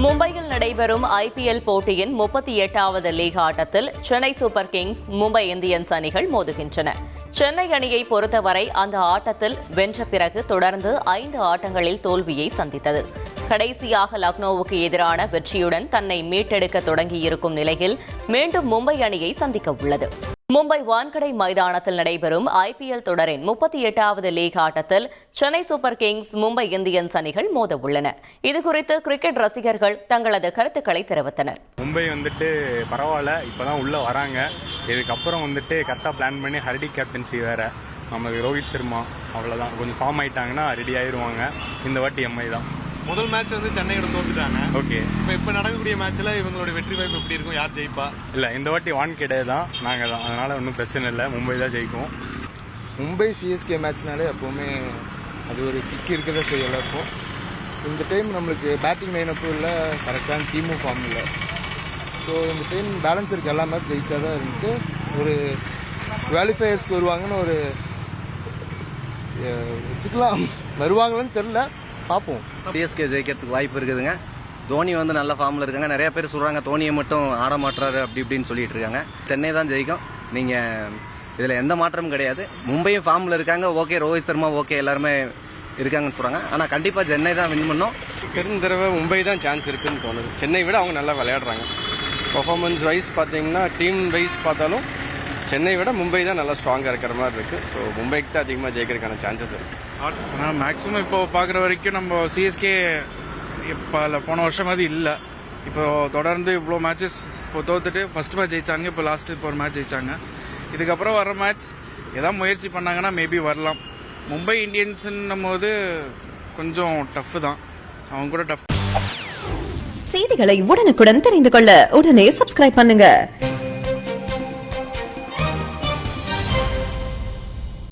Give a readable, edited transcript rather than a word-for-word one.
மும்பையில் நடைபெறும் IPL போட்டியின் 38வது லீக் ஆட்டத்தில் Chennai super Kings, Mumbai Indians அணிகள் மோதுகின்றன. சென்னை அணியை பொறுத்தவரை அந்த ஆட்டத்தில் வென்ற பிறகு தொடர்ந்து 5 ஆட்டங்களில் தோல்வியை சந்தித்தது. கடைசியாக லக்னோவுக்கு எதிரான வெற்றியுடன் தன்னை மீட்டெடுக்க தொடங்கியிருக்கும் நிலையில் மீண்டும் மும்பை அணியை சந்திக்க உள்ளது. மும்பை வான்கடை மைதானத்தில் நடைபெறும் IPL தொடரின் 38வது லீக் ஆட்டத்தில் Chennai super Kings, Mumbai Indians அணிகள் மோத உள்ளன. இதுகுறித்து கிரிக்கெட் ரசிகர்கள் தங்களது கருத்துக்களை தெரிவித்தனர். மும்பை பரவாயில்ல, இப்பதான் உள்ள வராங்க. இதுக்கப்புறம் கரெக்டாக பிளான் பண்ணி ஹர்டி கேப்டன்சி வேற, நமக்கு ரோஹித் சர்மா அவ்வளோதான், கொஞ்சம் ஃபார்ம் ஆயிட்டாங்கன்னா ரெடி ஆயிருவாங்க. இந்த வாட்டி எம்ஐ தான். முதல் மேட்ச் சென்னையோட தோத்துட்டாங்க. ஓகே, இப்போ நடக்கக்கூடிய மேட்ச்ல இவங்களோட வெற்றி வாய்ப்பு எப்படி இருக்கும்? யார் ஜெயிப்பா? இல்லை, இந்த வாட்டி வான்கடை தான், நாங்கள் தான், அதனால ஒன்றும் பிரச்சனை இல்லை. மும்பை தான் ஜெயிக்கும். மும்பை CSK மேட்ச்னாலே எப்போவுமே அது ஒரு கிக் இருக்கதா செய்யும் எல்லாருக்கும். இந்த டைம் நம்மளுக்கு பேட்டிங் லைனப்பும் இல்லை, கரெக்டான டீமும் ஃபார்ம் இல்லை. ஸோ இந்த டைம் பேலன்ஸ் இருக்குது, எல்லா மேட்ச் ஜெயிச்சா தான் இருந்துட்டு ஒரு குவாலிஃபயர்ஸ்க்கு வருவாங்கன்னு ஒரு வச்சுக்கலாம். வருவாங்களான்னு தெரில, பார்ப்போம். CSK ஜெயிக்கிறதுக்கு வாய்ப்பு இருக்குதுங்க. தோனி நல்ல ஃபார்மில் இருக்காங்க. நிறைய பேர் சொல்கிறாங்க தோனியை மட்டும் ஆட மாட்டுறாரு அப்படி இப்படின்னு சொல்லிட்டு இருக்காங்க. சென்னை தான் ஜெயிக்கும். நீங்கள் இதில் எந்த மாற்றமும் கிடையாது. மும்பையும் ஃபார்மில் இருக்காங்க. ஓகே, ரோஹித் சர்மா ஓகே, எல்லாருமே இருக்காங்கன்னு சொல்கிறாங்க. ஆனால் கண்டிப்பாக சென்னை தான் வின் பண்ணோம். தெரிஞ்ச தடவை மும்பை தான் சான்ஸ் இருக்குன்னு தோணுது. சென்னை விட அவங்க நல்லா விளையாடுறாங்க. பர்ஃபார்மன்ஸ் வைஸ் பார்த்தீங்கன்னா, டீம் வைஸ் பார்த்தாலும் சென்னை விட மும்பை தான் நல்லா ஸ்ட்ராங்காக இருக்கிற மாதிரி இருக்குது. ஸோ மும்பைக்கு தான் அதிகமாக ஜெயிக்கிறதுக்கான சான்சஸ் இருக்குது. ஆனால் மேக்ஸிமம் இப்போ பார்க்குற வரைக்கும் நம்ம CSK இப்போ போன வருஷம் மாதிரி இல்லை. இப்போ தொடர்ந்து இவ்வளோ மேட்சஸ் இப்போ தோத்துட்டு ஃபர்ஸ்ட் மேட்ச் ஜெயிச்சாங்க, இப்போ லாஸ்ட்டு இப்போ ஒரு மேட்ச் ஜெயிச்சாங்க. இதுக்கப்புறம் வர மேட்ச் ஏதாவது முயற்சி பண்ணாங்கன்னா மேபி வரலாம். மும்பை இந்தியன்ஸ்ன்னும் போது கொஞ்சம் டஃப் தான், அவங்க கூட டஃப். செய்திகளை உடனுக்குடன் தெரிந்து கொள்ள உடனே சப்ஸ்கிரைப் பண்ணுங்க.